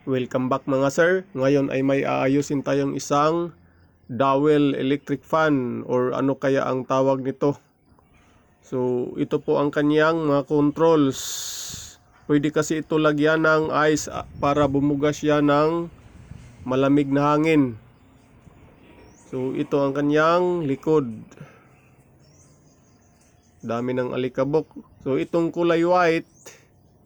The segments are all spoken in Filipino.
Welcome back mga sir. Ngayon ay may aayusin tayong isang dowel electric fan or ano kaya ang tawag nito. So ito po ang kanyang mga controls. Pwede kasi ito lagyan ng ice para bumugas siya ng malamig na hangin. So ito ang kanyang likod. Dami ng alikabok. So itong kulay white,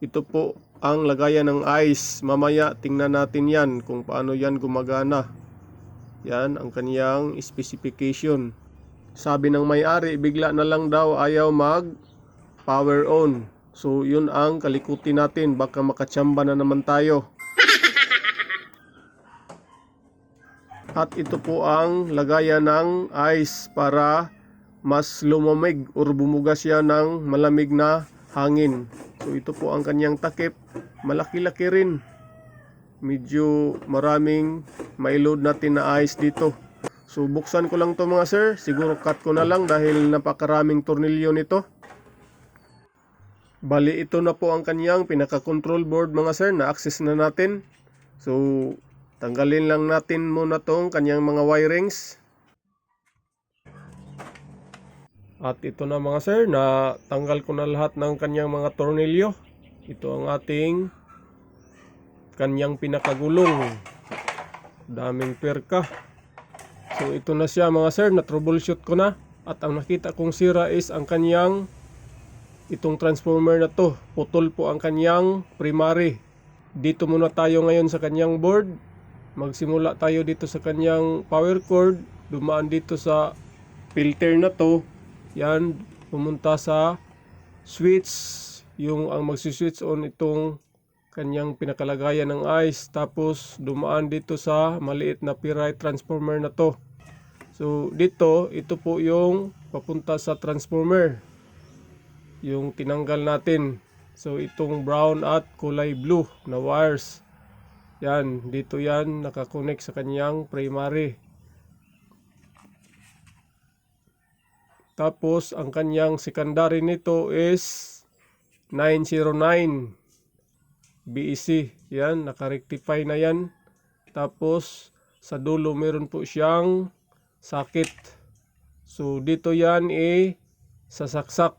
ito po ang lagayan ng ice. Mamaya tingnan natin yan kung paano yan gumagana. Yan ang kaniyang specification. Sabi ng may-ari, bigla na lang daw ayaw mag power on. So yun ang kalikutin natin, baka makatsamba na naman tayo. At ito po ang lagayan ng ice para mas lumamig or bumugas siya ng malamig na hangin. So ito po ang kanyang takip. Malaki-laki rin. Medyo maraming mai-load natin na ice dito. So buksan ko lang to mga sir. Siguro cut ko na lang dahil napakaraming tornilyo nito. Bali ito na po ang kanyang pinaka-control board mga sir, na access na natin. So tanggalin lang natin muna tong kanyang mga wirings. At ito na mga sir, na tanggal ko na lahat ng kanyang mga tornilyo. Ito ang ating kanyang pinakagulong. Daming perka. So ito na siya mga sir, na troubleshoot ko na. At ang nakita kong sira is ang kanyang itong transformer na to. Putol po ang kanyang primary. Dito muna tayo ngayon sa kanyang board. Magsimula tayo dito sa kanyang power cord. Dumaan dito sa filter na to. Yan, pumunta sa switch, yung ang magsi-switch on itong kanyang pinakalagayan ng ice. Tapos dumaan dito sa maliit na Pirite transformer na to. So dito, ito po yung papunta sa transformer, yung tinanggal natin. So itong brown at kulay blue na wires, yan, dito yan nakakonect sa kanyang primary. Tapos ang kanyang secondary nito is 909 BEC. Yan, nakarectify na yan. Tapos sa dulo meron po siyang socket. So dito yan sasaksak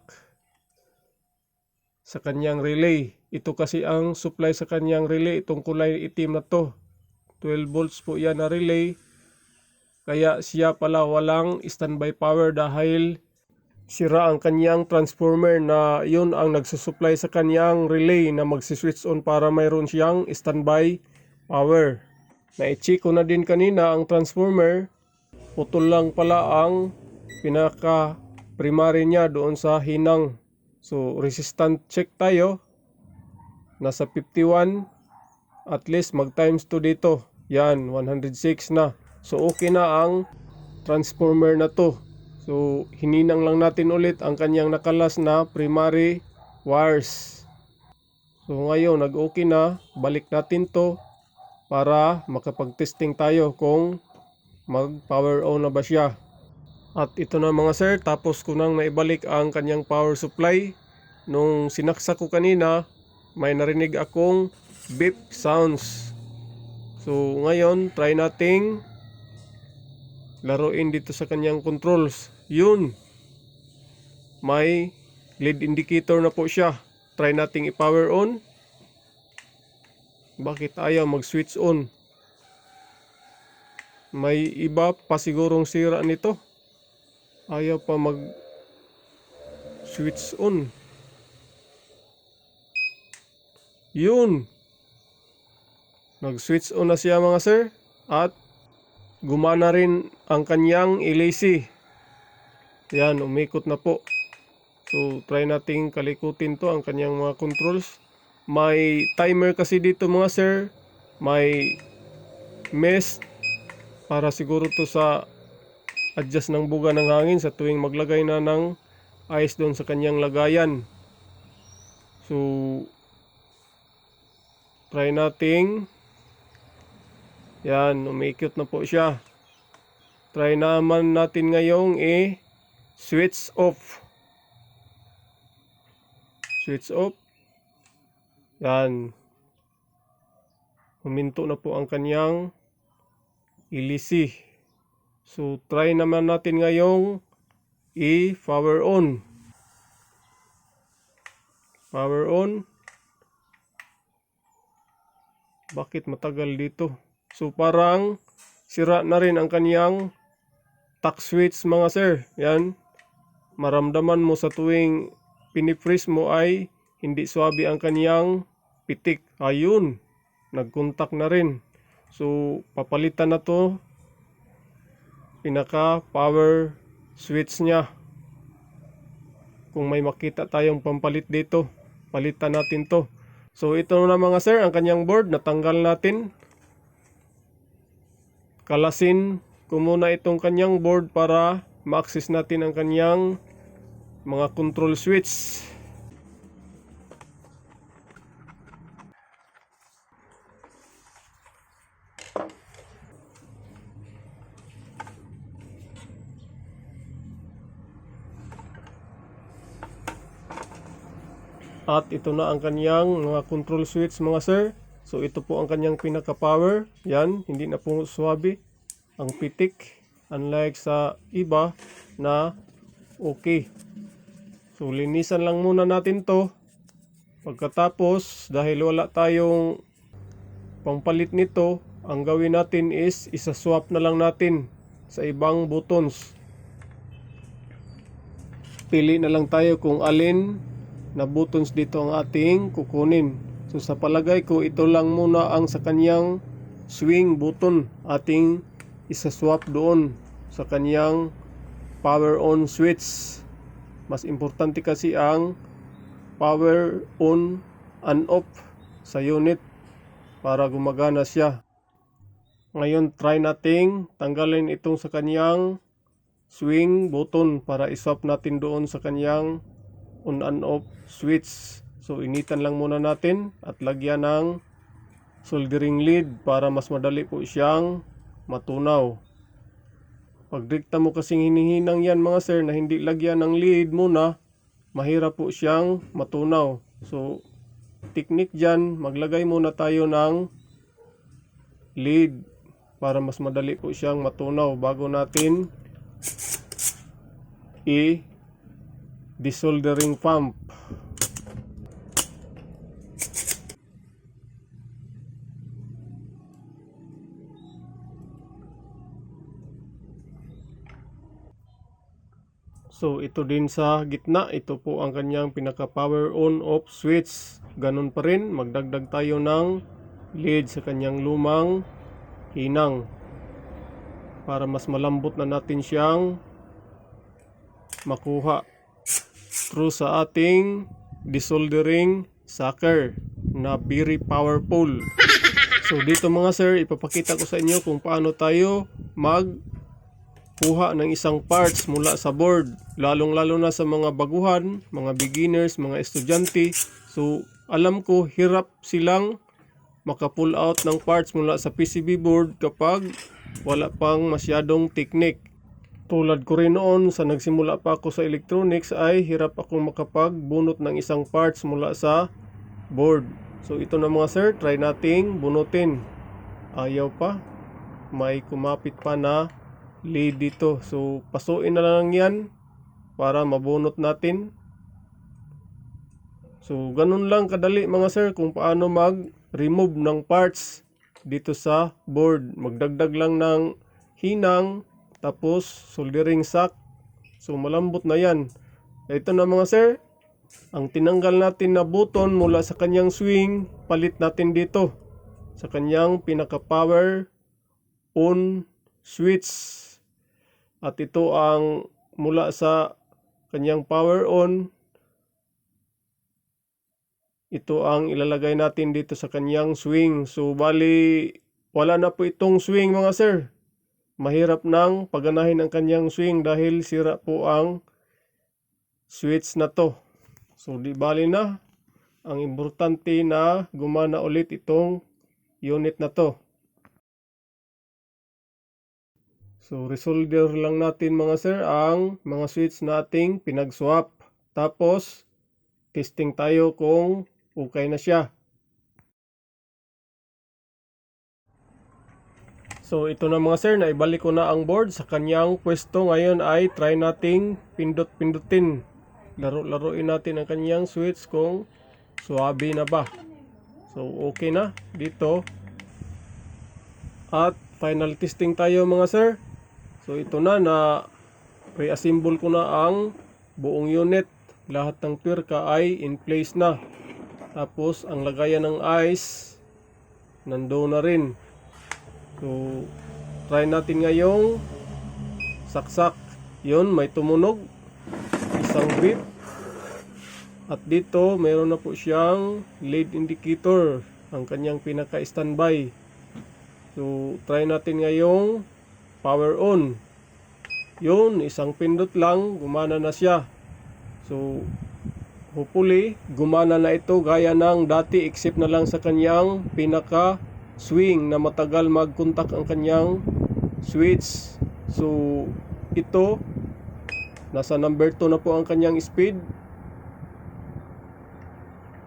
sa kanyang relay. Ito kasi ang supply sa kanyang relay, itong kulay itim na to. 12 volts po yan na relay. Kaya siya pala walang standby power dahil sira ang kanyang transformer na yun ang nagsusupply sa kanyang relay na magsiswitch on para mayroon siyang standby power. Na-check ko na din kanina ang transformer. Putol lang pala ang pinaka primary niya doon sa hinang. So resistant check tayo. Nasa 51. At least mag times 2 dito. Yan, 106 na. So okay na ang transformer na to. So hininang lang natin ulit ang kanyang nakalas na primary wires. So ngayon nag-okay na. Balik natin to para makapag-testing tayo kung mag-power on na ba siya. At ito na mga sir, tapos ko nang naibalik ang kanyang power supply. Nung sinaksak ko kanina, may narinig akong beep sounds. So ngayon, try nating laruin dito sa kanyang controls. Yun, may lead indicator na po siya. Try nating i-power on. Bakit ayaw mag-switch on? May iba pa sigurong sira nito. Ayaw pa mag-switch on. Yun, nag-switch on na siya mga sir. At gumana rin ang kanyang LAC. Yan, umikot na po. So try nating kalikutin to ang kanyang mga controls. May timer kasi dito mga sir. May mesh para siguro to sa adjust ng buga ng hangin sa tuwing maglagay na ng ice doon sa kanyang lagayan. So try nating, yan, umikot na po siya. Try naman natin ngayong switch off. Switch off. Yan. Huminto na po ang kanyang ilisi. So try naman natin ngayong i-power on. Power on. Bakit matagal dito? So parang sira na rin ang kanyang tack switch mga sir. Yan. Maramdaman mo sa tuwing pinipres mo ay hindi swabe ang kanyang pitik. Ayun. Nagkontak na rin. So papalitan na to. Pinaka power switch niya. Kung may makita tayong pampalit dito, palitan natin to. So ito na mga sir, ang kanyang board, natanggal natin. Kalasin ko muna itong kanyang board para ma-access natin ang kanyang mga control switch. At ito na ang kanyang mga control switch mga sir. So ito po ang kanyang pinaka-power. Yan, hindi na po swabe ang pitik. Unlike sa iba na okay. So linisan lang muna natin to. Pagkatapos, dahil wala tayong pampalit nito, ang gawin natin is isa-swap na lang natin sa ibang buttons. Pili na lang tayo kung alin na buttons dito ang ating kukunin. So sa palagay ko, ito lang muna ang sa kanyang swing button. Ating isa-swap doon sa kanyang power on switch. Mas importante kasi ang power on and off sa unit para gumagana siya. Ngayon try nating tanggalin itong sa kanyang swing button para iswap natin doon sa kanyang on and off switch. So initan lang muna natin at lagyan ng soldering lead para mas madali po siyang matunaw. Pag dikta mo kasing hinihinang yan mga sir na hindi lagyan ng lead muna, mahirap po siyang matunaw. So technique dyan, maglagay muna tayo ng lead para mas madali po siyang matunaw bago natin i-desoldering pump. So ito din sa gitna, ito po ang kanyang pinaka power on off switch. Ganun pa rin, magdagdag tayo ng lead sa kanyang lumang hinang para mas malambot na natin siyang makuha through sa ating desoldering sucker na very powerful. So dito mga sir, ipapakita ko sa inyo kung paano tayo magkuha ng isang parts mula sa board, lalong-lalo na sa mga baguhan, mga beginners, mga estudyante. So alam ko hirap silang maka-pull out ng parts mula sa PCB board kapag wala pang masyadong technique. Tulad ko rin noon sa nagsimula pa ako sa electronics ay hirap akong makapagbunot ng isang parts mula sa board. So ito na mga sir, try nating bunutin. Ayaw pa, may kumapit pa na lead dito. So pasuin na lang yan para mabunot natin. So ganun lang kadali mga sir kung paano mag-remove ng parts dito sa board. Magdagdag lang ng hinang tapos soldering sock. So malambot na yan. Ito na mga sir, ang tinanggal natin na button mula sa kanyang swing, palit natin dito sa kanyang pinaka power on switch. At ito ang mula sa kanyang power on, ito ang ilalagay natin dito sa kanyang swing. So bali wala na po itong swing mga sir. Mahirap nang paganahin ang kanyang swing dahil sira po ang switch na to. So di bali na. Ang importante na gumana ulit itong unit na to. So resolder lang natin mga sir ang mga switch nating pinag-swap. Tapos testing tayo kung okay na siya. So ito na mga sir, naibalik ko na ang board sa kanyang pwesto. Ngayon ay try nating pindot-pindutin. Laro-laruin natin ang kanyang switch kung suwabe na ba. So okay na dito. At final testing tayo mga sir. So ito na pre-assemble ko na ang buong unit. Lahat ng twirka ay in place na. Tapos ang lagayan ng ice nandoon na rin. So try natin ngayong saksak. Yun, may tumunog. Isang beep. At dito meron na po siyang lead indicator, ang kanyang pinaka-standby. So try natin ngayong power on. Yun, isang pindot lang, gumana na siya. So hopefully gumana na ito gaya ng dati, except na lang sa kanyang pinaka swing na matagal mag-contact ang kanyang switch. So ito, nasa number 2 na po ang kanyang speed.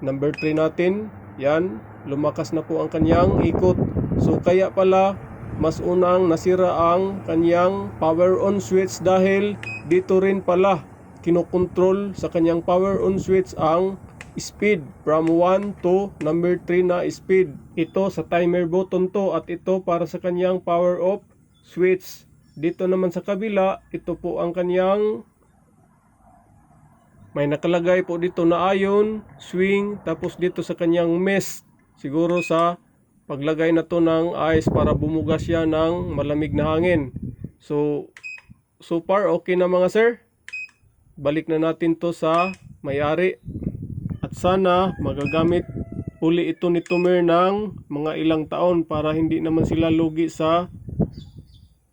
Number 3 natin, yan, lumakas na po ang kanyang ikot. So kaya pala mas unang nasira ang kanyang power on switch dahil dito rin pala kinokontrol sa kanyang power on switch ang speed from 1 to number 3 na speed. Ito sa timer button to, at ito para sa kanyang power off switch. Dito naman sa kabila, ito po ang kanyang, may nakalagay po dito na ion, swing, tapos dito sa kanyang mesh, siguro sa paglagay na to ng ice para bumuga siya ng malamig na hangin. So far okay na mga sir. Balik na natin to sa may-ari. At sana magagamit uli ito ni Tomer ng mga ilang taon para hindi naman sila lugi sa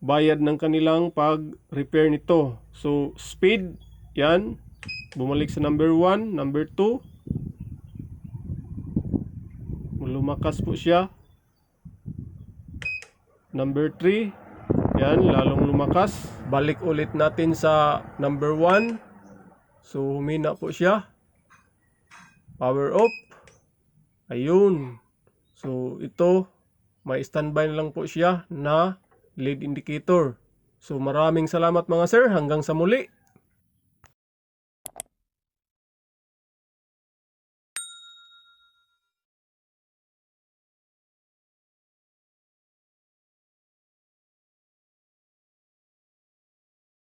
bayad ng kanilang pag-repair nito. So speed, yan. Bumalik sa number 1, number 2. Lumakas po siya. Number 3, yan, lalong lumakas. Balik ulit natin sa number 1. So humina po siya. Power off. Ayun. So ito, may standby na lang po siya na lead indicator. So maraming salamat mga sir. Hanggang sa muli.